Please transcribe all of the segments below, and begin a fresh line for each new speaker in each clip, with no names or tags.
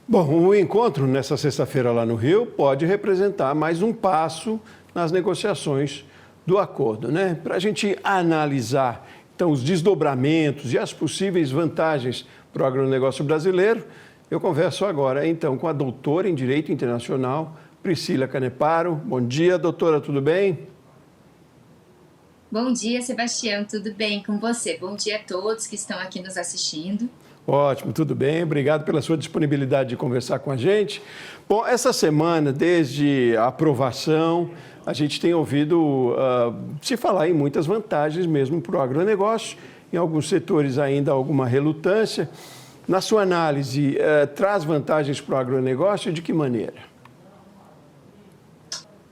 Bom, o encontro nessa sexta-feira lá no Rio pode representar mais um passo nas negociações do acordo, né? Para a gente analisar, então, os desdobramentos e as possíveis vantagens para o agronegócio brasileiro, eu converso agora, então, com a doutora em Direito Internacional, Priscila Caneparo. Bom dia, doutora, tudo bem?
Bom dia, Sebastião, tudo bem com você? Bom dia a todos que estão aqui nos assistindo.
Ótimo, tudo bem. Obrigado pela sua disponibilidade de conversar com a gente. Bom, essa semana, desde a aprovação, a gente tem ouvido se falar em muitas vantagens mesmo para o agronegócio. Em alguns setores ainda alguma relutância. Na sua análise, traz vantagens para o agronegócio e de que maneira?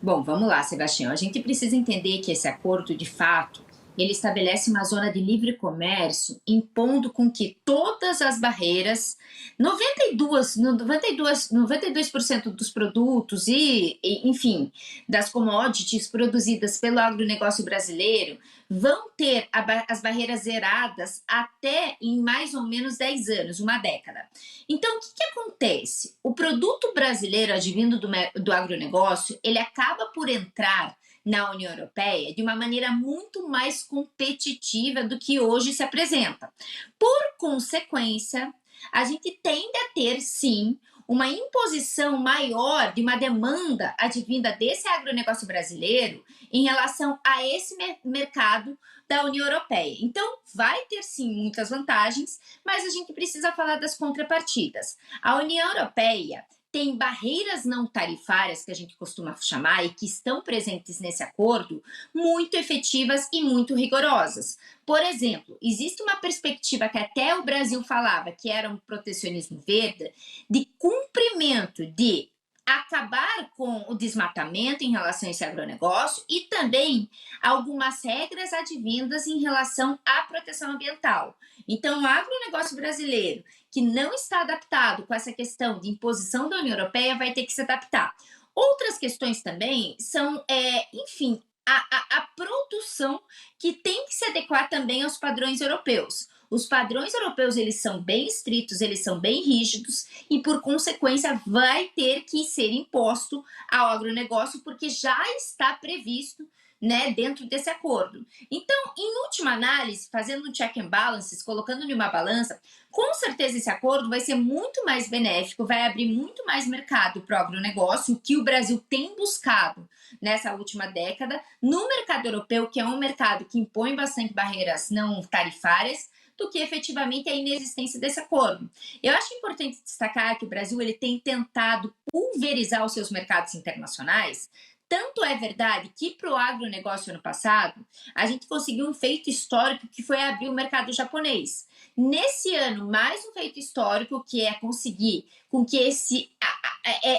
Bom, vamos lá, Sebastião. A gente precisa entender que esse acordo, de fato, ele estabelece uma zona de livre comércio, impondo com que todas as barreiras, 92% dos produtos enfim, das commodities produzidas pelo agronegócio brasileiro vão ter as barreiras zeradas até em mais ou menos 10 anos, uma década. Então, o que acontece? O produto brasileiro advindo do agronegócio, ele acaba por entrar na União Europeia de uma maneira muito mais competitiva do que hoje se apresenta. Por consequência, a gente tende a ter, sim, uma imposição maior de uma demanda advinda desse agronegócio brasileiro em relação a esse mercado da União Europeia. Então, vai ter, sim, muitas vantagens, mas a gente precisa falar das contrapartidas. A União Europeia tem barreiras não tarifárias, que a gente costuma chamar, e que estão presentes nesse acordo, muito efetivas e muito rigorosas. Por exemplo, existe uma perspectiva que até o Brasil falava, que era um protecionismo verde, de cumprimento de acabar com o desmatamento em relação a esse agronegócio e também algumas regras advindas em relação à proteção ambiental. Então, o agronegócio brasileiro que não está adaptado com essa questão de imposição da União Europeia vai ter que se adaptar. Outras questões também são, enfim, a produção que tem que se adequar também aos padrões europeus. Os padrões europeus, eles são bem estritos, eles são bem rígidos e, por consequência, vai ter que ser imposto ao agronegócio porque já está previsto, né, dentro desse acordo. Então, em última análise, fazendo um check and balances, colocando em uma balança, com certeza esse acordo vai ser muito mais benéfico, vai abrir muito mais mercado para o agronegócio, o que o Brasil tem buscado nessa última década, no mercado europeu, que é um mercado que impõe bastante barreiras não tarifárias, do que efetivamente a inexistência desse acordo. Eu acho importante destacar que o Brasil ele tem tentado pulverizar os seus mercados internacionais. Tanto é verdade que para o agronegócio ano passado, a gente conseguiu um feito histórico que foi abrir o mercado japonês. Nesse ano, mais um feito histórico que é conseguir com que esse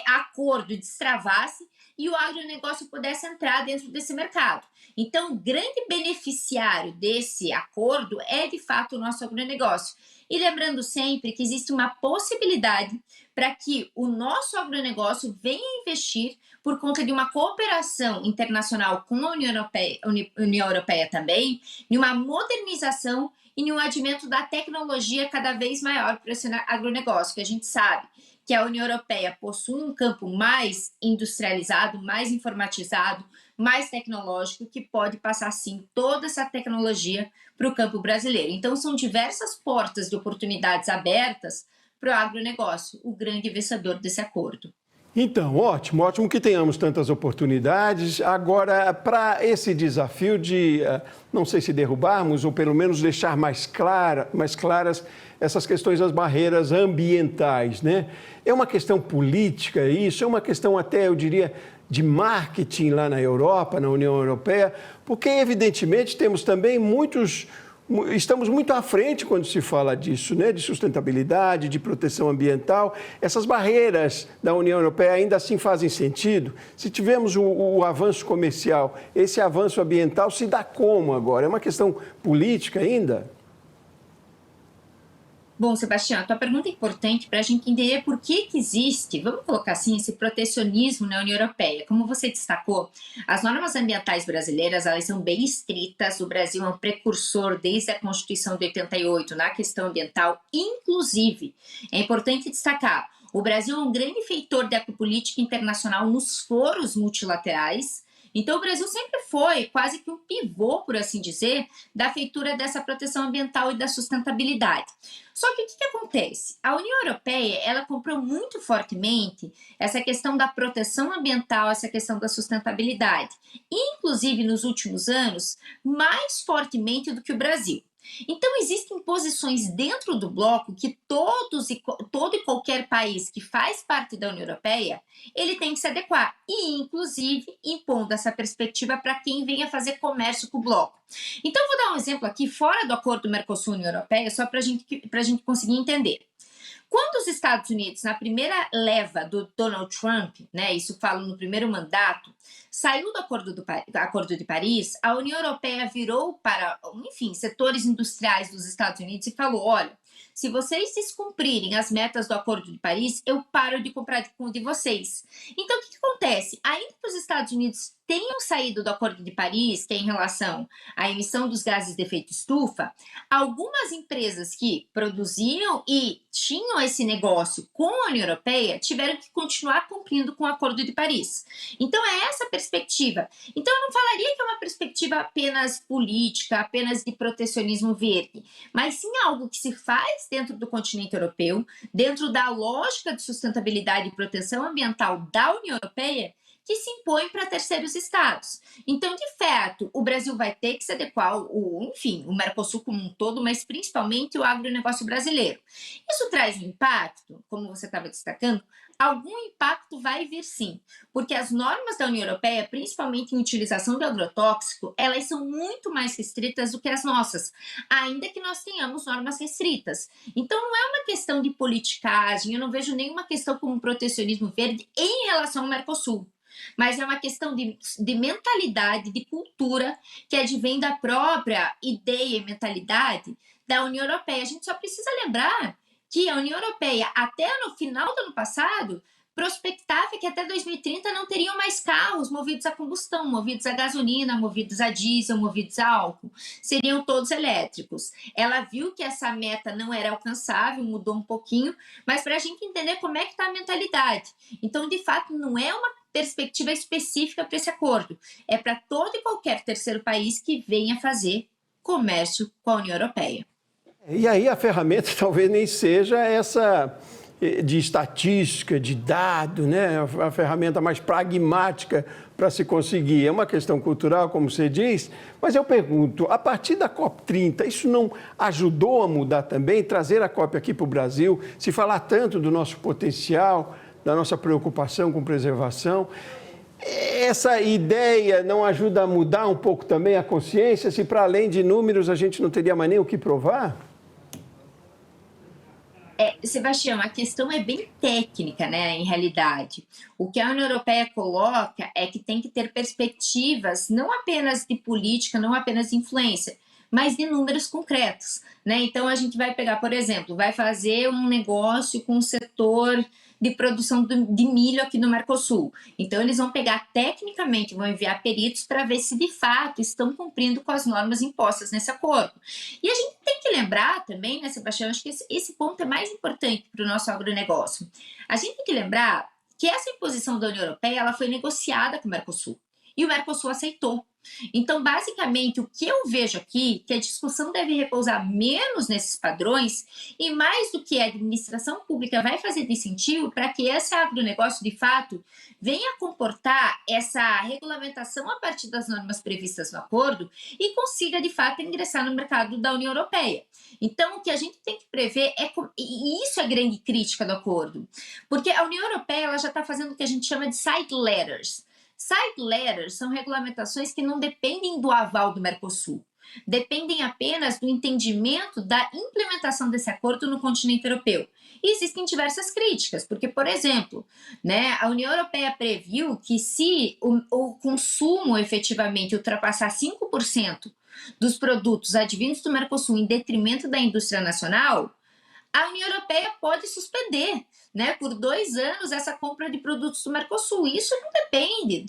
acordo destravasse e o agronegócio pudesse entrar dentro desse mercado. Então, o grande beneficiário desse acordo é, de fato, o nosso agronegócio. E lembrando sempre que existe uma possibilidade para que o nosso agronegócio venha investir por conta de uma cooperação internacional com a União Europeia também, em uma modernização e em um advento da tecnologia cada vez maior para esse agronegócio, que a gente sabe que a União Europeia possui um campo mais industrializado, mais informatizado, mais tecnológico, que pode passar, sim, toda essa tecnologia para o campo brasileiro. Então, são diversas portas de oportunidades abertas para o agronegócio, o grande vencedor desse acordo.
Então, ótimo, ótimo que tenhamos tantas oportunidades. Agora, para esse desafio de, não sei se derrubarmos ou pelo menos deixar mais claras essas questões das barreiras ambientais, né? É uma questão política isso, é uma questão até, eu diria, de marketing lá na Europa, na União Europeia, porque evidentemente temos também estamos muito à frente quando se fala disso, né? De sustentabilidade, de proteção ambiental. Essas barreiras da União Europeia ainda assim fazem sentido? Se tivermos o avanço comercial, esse avanço ambiental se dá como agora? É uma questão política ainda?
Bom, Sebastião, a tua pergunta é importante para a gente entender por que existe, vamos colocar assim, esse protecionismo na União Europeia. Como você destacou, as normas ambientais brasileiras, elas são bem estritas, o Brasil é um precursor desde a Constituição de 88 na questão ambiental, inclusive, é importante destacar, O Brasil é um grande feitor da política internacional nos foros multilaterais. Então, o Brasil sempre foi quase que um pivô, por assim dizer, da feitura dessa proteção ambiental e da sustentabilidade. Só que o que acontece? A União Europeia, ela comprou muito fortemente essa questão da proteção ambiental, essa questão da sustentabilidade, inclusive nos últimos anos, mais fortemente do que o Brasil. Então, existem posições dentro do bloco que todo e qualquer país que faz parte da União Europeia, ele tem que se adequar, e inclusive impondo essa perspectiva para quem venha fazer comércio com o bloco. Então, vou dar um exemplo aqui, fora do acordo Mercosul-União Europeia, só para a gente conseguir entender. Quando os Estados Unidos, na primeira leva do Donald Trump, né, isso falo no primeiro mandato, saiu do Acordo de Paris, a União Europeia virou para, enfim, setores industriais dos Estados Unidos e falou, olha, se vocês descumprirem as metas do Acordo de Paris, eu paro de comprar de vocês. Então, o que acontece? Ainda que os Estados Unidos tenham saído do Acordo de Paris, que é em relação à emissão dos gases de efeito estufa, algumas empresas que produziam e tinham esse negócio com a União Europeia tiveram que continuar cumprindo com o Acordo de Paris. Então, é essa a perspectiva. Então, eu não falaria que é uma perspectiva apenas política, apenas de protecionismo verde, mas sim algo que se faz dentro do continente europeu, dentro da lógica de sustentabilidade e proteção ambiental da União Europeia, que se impõe para terceiros estados. Então, de fato, o Brasil vai ter que se adequar, enfim, o Mercosul como um todo, mas principalmente o agronegócio brasileiro. Isso traz um impacto, como você estava destacando, algum impacto vai vir sim, porque as normas da União Europeia, principalmente em utilização de agrotóxico, elas são muito mais restritas do que as nossas, ainda que nós tenhamos normas restritas. Então, não é uma questão de politicagem, eu não vejo nenhuma questão como protecionismo verde em relação ao Mercosul. Mas é uma questão de mentalidade, de cultura, que advém da própria ideia e mentalidade da União Europeia. A gente só precisa lembrar que a União Europeia, até no final do ano passado, prospectava que até 2030 não teriam mais carros movidos a combustão, movidos a gasolina, movidos a diesel, movidos a álcool. Seriam todos elétricos. Ela viu que essa meta não era alcançável, mudou um pouquinho, mas para a gente entender como é que está a mentalidade. Então, de fato, não é uma perspectiva específica para esse acordo. É para todo e qualquer terceiro país que venha fazer comércio com a União Europeia.
E aí a ferramenta talvez nem seja essa de estatística, de dado, né? A ferramenta mais pragmática para se conseguir. É uma questão cultural, como você diz, mas eu pergunto, a partir da COP30, isso não ajudou a mudar também, trazer a COP aqui para o Brasil, se falar tanto do nosso potencial, da nossa preocupação com preservação? Essa ideia não ajuda a mudar um pouco também a consciência, se para além de números a gente não teria mais nem o que provar?
Sebastião, a questão é bem técnica, né, em realidade. O que a União Europeia coloca é que tem que ter perspectivas não apenas de política, não apenas de influência, mas de números concretos, né? Então, a gente vai pegar, por exemplo, vai fazer um negócio com o setor de produção de milho aqui no Mercosul. Então, eles vão pegar tecnicamente, vão enviar peritos para ver se de fato estão cumprindo com as normas impostas nesse acordo. E a gente tem que lembrar também, né, Sebastião, acho que esse ponto é mais importante para o nosso agronegócio. A gente tem que lembrar que essa imposição da União Europeia ela foi negociada com o Mercosul e o Mercosul aceitou. Então, basicamente, o que eu vejo aqui, que a discussão deve repousar menos nesses padrões e mais do que a administração pública vai fazer de incentivo para que esse agronegócio, de fato, venha comportar essa regulamentação a partir das normas previstas no acordo e consiga, de fato, ingressar no mercado da União Europeia. Então, o que a gente tem que prever e isso é a grande crítica do acordo, porque a União Europeia ela já está fazendo o que a gente chama de side letters. Side letters são regulamentações que não dependem do aval do Mercosul, dependem apenas do entendimento da implementação desse acordo no continente europeu. E existem diversas críticas, porque, por exemplo, né, a União Europeia previu que se o consumo efetivamente ultrapassar 5% dos produtos advindos do Mercosul em detrimento da indústria nacional, a União Europeia pode suspender, né, por 2 anos essa compra de produtos do Mercosul. Isso não depende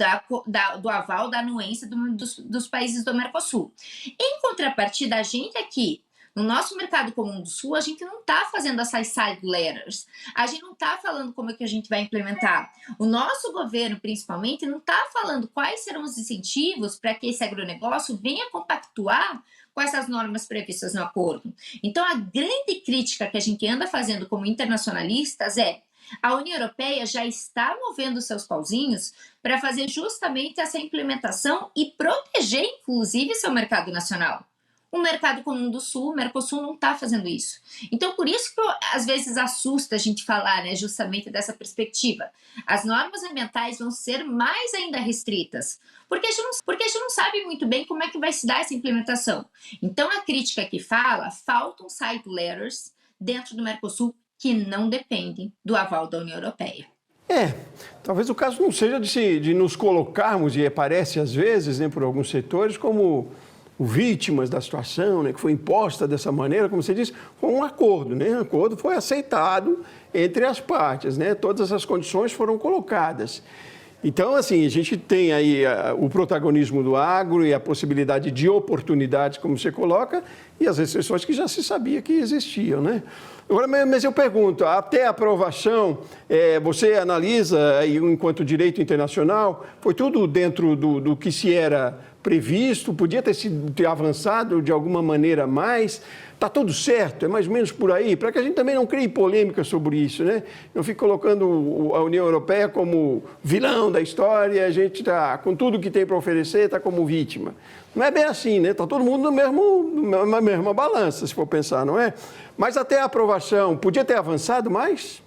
do aval, da anuência dos países do Mercosul. Em contrapartida, a gente aqui, No nosso mercado comum do Sul, a gente não está fazendo essas side letters, a gente não está falando como é que a gente vai implementar. O nosso governo, principalmente, não está falando quais serão os incentivos para que esse agronegócio venha compactuar com essas normas previstas no acordo. Então, a grande crítica que a gente anda fazendo como internacionalistas é: a União Europeia já está movendo seus pauzinhos para fazer justamente essa implementação e proteger, inclusive, seu mercado nacional. O mercado comum do Sul, o Mercosul, não está fazendo isso. Então, por isso que às vezes assusta a gente falar, né, justamente dessa perspectiva. As normas ambientais vão ser mais ainda restritas, porque a gente não sabe muito bem como é que vai se dar essa implementação. Então, a crítica que faltam side letters dentro do Mercosul que não dependem do aval da União Europeia.
Talvez o caso não seja de nos colocarmos, e aparece às vezes, né, por alguns setores, como vítimas da situação, né, que foi imposta dessa maneira, como você disse, foi um acordo, né? O acordo foi aceitado entre as partes, né? Todas as condições foram colocadas. Então, assim, a gente tem aí o protagonismo do agro e a possibilidade de oportunidades, como você coloca, e as restrições que já se sabia que existiam, né? Agora, mas eu pergunto, até a aprovação, você analisa, aí, enquanto direito internacional, foi tudo dentro do que se era previsto? Podia ter avançado de alguma maneira mais? Está tudo certo? É mais ou menos por aí? Para que a gente também não crie polêmica sobre isso, né? Não fique colocando a União Europeia como vilão da história, a gente está, com tudo que tem para oferecer, está como vítima. Não é bem assim, né? Está todo mundo na mesma balança, se for pensar, não é? Mas até a aprovação, podia ter avançado mais?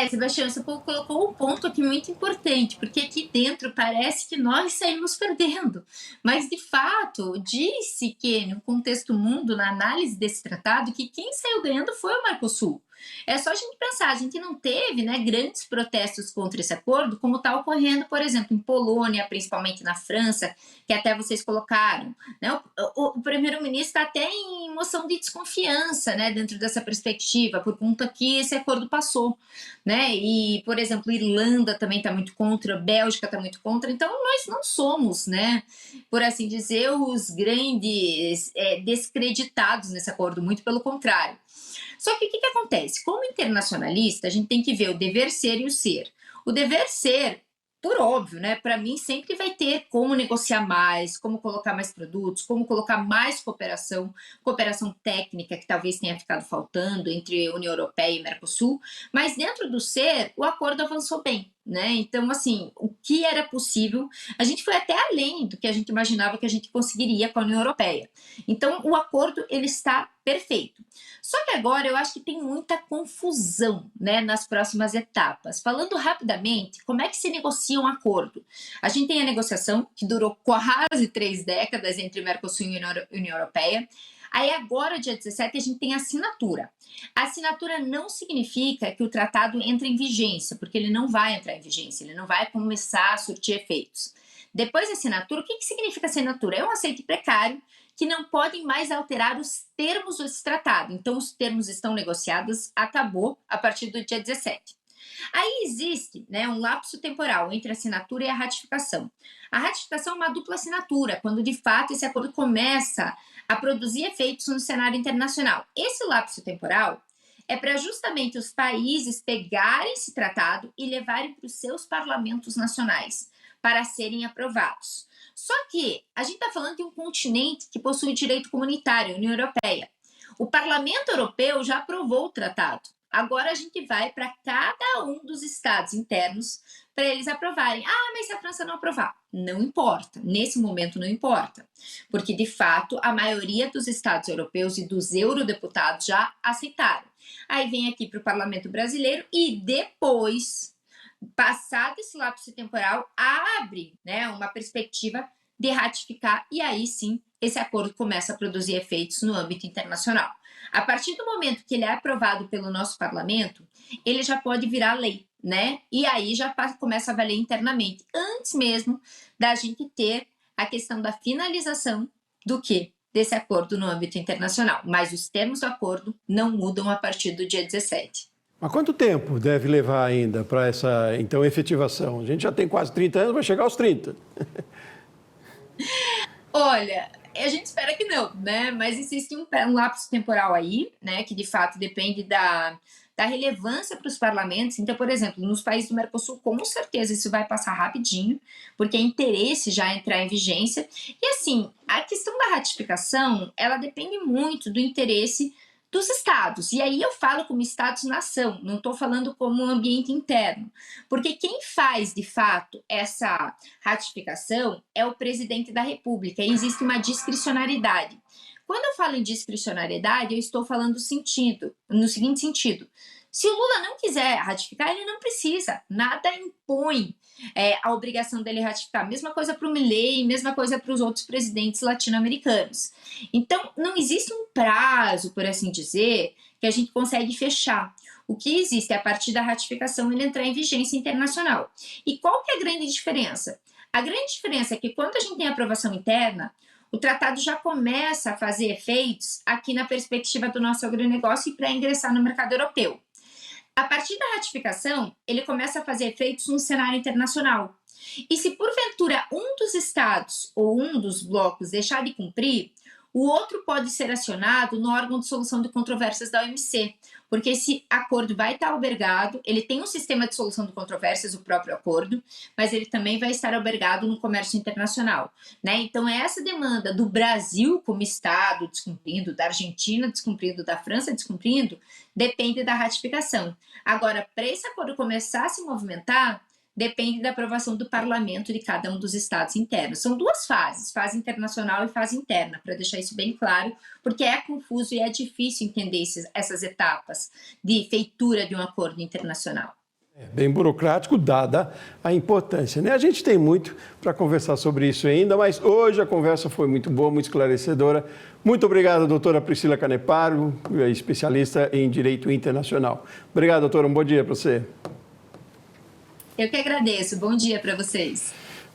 Sebastião, você colocou um ponto aqui muito importante, porque aqui dentro parece que nós saímos perdendo. Mas, de fato, disse que, no contexto mundo, na análise desse tratado, que quem saiu ganhando foi o Mercosul. É só a gente pensar, a gente não teve, né, grandes protestos contra esse acordo, como está ocorrendo, por exemplo, em Polônia, principalmente na França, que até vocês colocaram, né? O primeiro-ministro está até em moção de desconfiança, né, dentro dessa perspectiva, por conta que esse acordo passou, né? E, por exemplo, Irlanda também está muito contra, Bélgica está muito contra. Então, nós não somos, né, por assim dizer, os grandes descreditados nesse acordo, muito pelo contrário. Só que o que acontece? Como internacionalista, a gente tem que ver o dever ser e o ser. O dever ser, por óbvio, né? Para mim sempre vai ter como negociar mais, como colocar mais produtos, como colocar mais cooperação técnica que talvez tenha ficado faltando entre União Europeia e Mercosul, mas dentro do ser, o acordo avançou bem, né? Então, assim, o que era possível, a gente foi até além do que a gente imaginava que a gente conseguiria com a União Europeia. Então, o acordo, ele está perfeito. Só que agora eu acho que tem muita confusão, né, nas próximas etapas. Falando rapidamente, como é que se negocia um acordo? A gente tem a negociação, que durou quase 3 décadas entre Mercosul e União Europeia. Aí agora, dia 17, a gente tem a assinatura. A assinatura não significa que o tratado entre em vigência, porque ele não vai entrar em vigência, ele não vai começar a surtir efeitos. Depois da assinatura, o que significa assinatura? É um aceite precário que não podem mais alterar os termos desse tratado. Então, os termos estão negociados, acabou a partir do dia 17. Aí existe, né, um lapso temporal entre a assinatura e a ratificação. A ratificação é uma dupla assinatura, quando de fato esse acordo começa a produzir efeitos no cenário internacional. Esse lapso temporal é para justamente os países pegarem esse tratado e levarem para os seus parlamentos nacionais para serem aprovados. Só que a gente está falando de um continente que possui direito comunitário, a União Europeia. O Parlamento Europeu já aprovou o tratado. Agora a gente vai para cada um dos estados internos para eles aprovarem. Ah, mas se a França não aprovar? Não importa. Nesse momento não importa. Porque, de fato, a maioria dos estados europeus e dos eurodeputados já aceitaram. Aí vem aqui para o Parlamento Brasileiro e depois, passado esse lapso temporal, abre, né, uma perspectiva de ratificar e aí sim esse acordo começa a produzir efeitos no âmbito internacional. A partir do momento que ele é aprovado pelo nosso parlamento, ele já pode virar lei, né? E aí já começa a valer internamente, antes mesmo da gente ter a questão da finalização do quê? Desse acordo no âmbito internacional. Mas os termos do acordo não mudam a partir do dia 17.
Mas quanto tempo deve levar ainda para essa, então, efetivação? A gente já tem quase 30 anos, vai chegar aos 30.
Olha, A gente espera que não, né? Mas existe um lapso temporal aí, né? Que de fato depende da relevância para os parlamentos. Então, por exemplo, nos países do Mercosul, com certeza isso vai passar rapidinho, porque é interesse já entrar em vigência. E assim, a questão da ratificação, ela depende muito do interesse dos estados. E aí eu falo como estados-nação, não estou falando como ambiente interno. Porque quem faz, de fato, essa ratificação é o presidente da República, e existe uma discricionariedade. Quando eu falo em discricionariedade, eu estou falando no seguinte sentido. Se o Lula não quiser ratificar, ele não precisa. Nada impõe a obrigação dele ratificar. Mesma coisa para o Milei, mesma coisa para os outros presidentes latino-americanos. Então, não existe um prazo, por assim dizer, que a gente consegue fechar. O que existe é a partir da ratificação ele entrar em vigência internacional. E qual que é a grande diferença? A grande diferença é que quando a gente tem aprovação interna, o tratado já começa a fazer efeitos aqui na perspectiva do nosso agronegócio e para ingressar no mercado europeu. A partir da ratificação, ele começa a fazer efeitos no cenário internacional. E se porventura um dos estados ou um dos blocos deixar de cumprir, o outro pode ser acionado no órgão de solução de controvérsias da OMC, porque esse acordo vai estar albergado, ele tem um sistema de solução de controvérsias, o próprio acordo, mas ele também vai estar albergado no comércio internacional, né? Então, essa demanda do Brasil como Estado descumprindo, da Argentina descumprindo, da França descumprindo, depende da ratificação. Agora, para esse acordo começar a se movimentar, depende da aprovação do parlamento de cada um dos estados internos. São duas fases, fase internacional e fase interna, para deixar isso bem claro, porque é confuso e é difícil entender essas etapas de feitura de um acordo internacional.
É bem burocrático, dada a importância, né? A gente tem muito para conversar sobre isso ainda, mas hoje a conversa foi muito boa, muito esclarecedora. Muito obrigado, doutora Priscila Caneparo, especialista em Direito Internacional. Obrigado, doutora. Um bom dia para você.
Eu que agradeço. Bom dia para vocês.